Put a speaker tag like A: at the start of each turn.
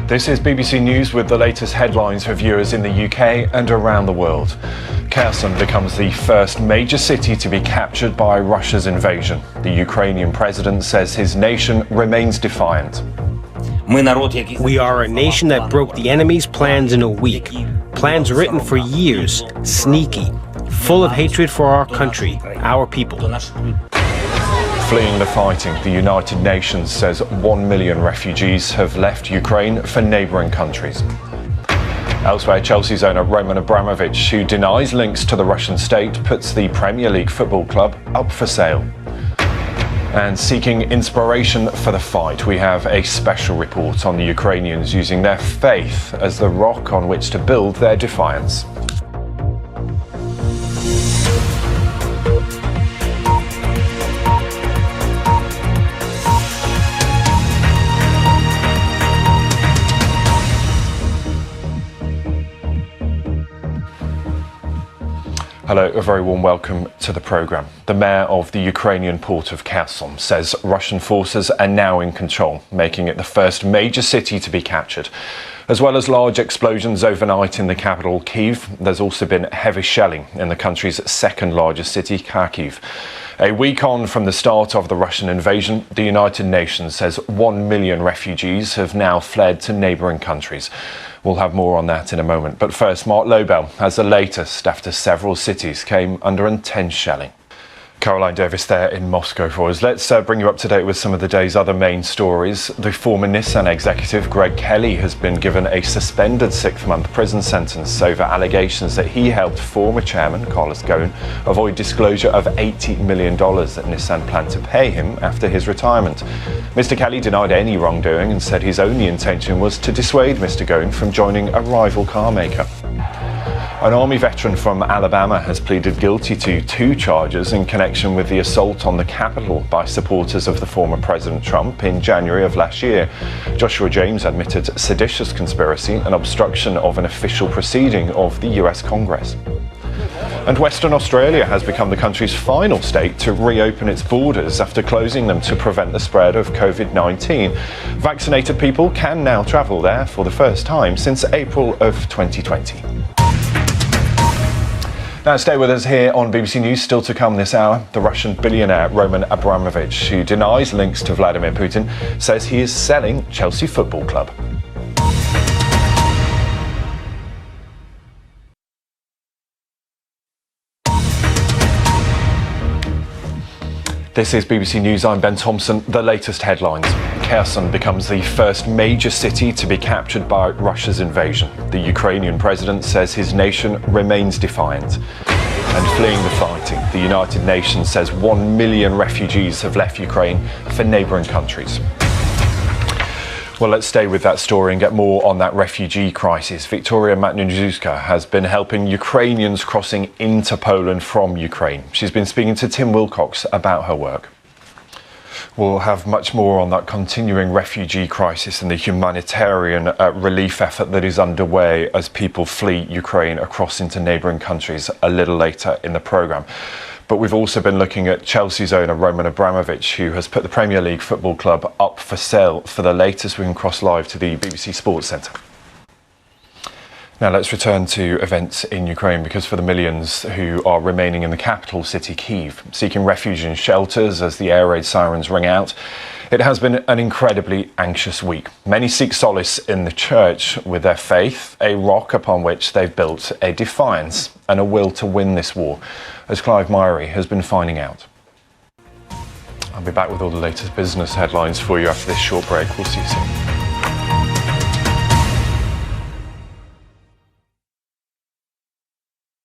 A: This is BBC News with the latest headlines for viewers in the UK and around the world. Kherson becomes the first major city to be captured by Russia's invasion. The Ukrainian president says his nation remains defiant.
B: We are a nation that broke the enemy's plans in a week. Plans written for years, sneaky, full of hatred for our country, our people.
A: Fleeing the fighting, the United Nations says 1 million refugees have left Ukraine for neighbouring countries. Elsewhere, Chelsea's owner Roman Abramovich, who denies links to the Russian state, puts the Premier League football club up for sale. And seeking inspiration for the fight, we have a special report on the Ukrainians using their faith as the rock on which to build their defiance. Hello, a very warm welcome to the programme. The mayor of the Ukrainian port of Kherson says Russian forces are now in control, making it the first major city to be captured. As well as large explosions overnight in the capital, Kyiv, there's also been heavy shelling in the country's second largest city, Kharkiv. A week on from the start of the Russian invasion, the United Nations says 1 million refugees have now fled to neighbouring countries. We'll have more on that in a moment. But first, Mark Lowe has the latest after several cities came under intense shelling. Caroline Davis there in Moscow for us. Let's bring you up to date with some of the day's other main stories. The former Nissan executive Greg Kelly has been given a suspended 6-month prison sentence over allegations that he helped former chairman Carlos Ghosn avoid disclosure of $80 million that Nissan planned to pay him after his retirement. Mr. Kelly denied any wrongdoing and said his only intention was to dissuade Mr. Ghosn from joining a rival car maker. An Army veteran from Alabama has pleaded guilty to 2 charges in connection with the assault on the Capitol by supporters of the former President Trump in January of last year. Joshua James admitted seditious conspiracy and obstruction of an official proceeding of the US Congress. And Western Australia has become the country's final state to reopen its borders after closing them to prevent the spread of COVID-19. Vaccinated people can now travel there for the first time since April of 2020. Now, stay with us here on BBC News. Still to come this hour, the Russian billionaire Roman Abramovich, who denies links to Vladimir Putin, says he is selling Chelsea Football Club. This is BBC News, I'm Ben Thompson. The latest headlines. Kherson becomes the first major city to be captured by Russia's invasion. The Ukrainian president says his nation remains defiant. And fleeing the fighting, the United Nations says 1 million refugees have left Ukraine for neighbouring countries. Well, let's stay with that story and get more on that refugee crisis. Victoria Matniuszka has been helping Ukrainians crossing into Poland from Ukraine. She's been speaking to Tim Wilcox about her work. We'll have much more on that continuing refugee crisis and the humanitarian relief effort that is underway as people flee Ukraine across into neighbouring countries a little later in the programme. But we've also been looking at Chelsea's owner Roman Abramovich, who has put the Premier League football club up for sale. For the latest, we can cross live to the BBC Sports Centre. Now let's return to events in Ukraine, because for the millions who are remaining in the capital city, Kyiv, seeking refuge in shelters as the air raid sirens ring out, it has been an incredibly anxious week. Many seek solace in the church with their faith, a rock upon which they've built a defiance and a will to win this war, as Clive Myrie has been finding out. I'll be back with all the latest business headlines for you after this short break. We'll see you soon.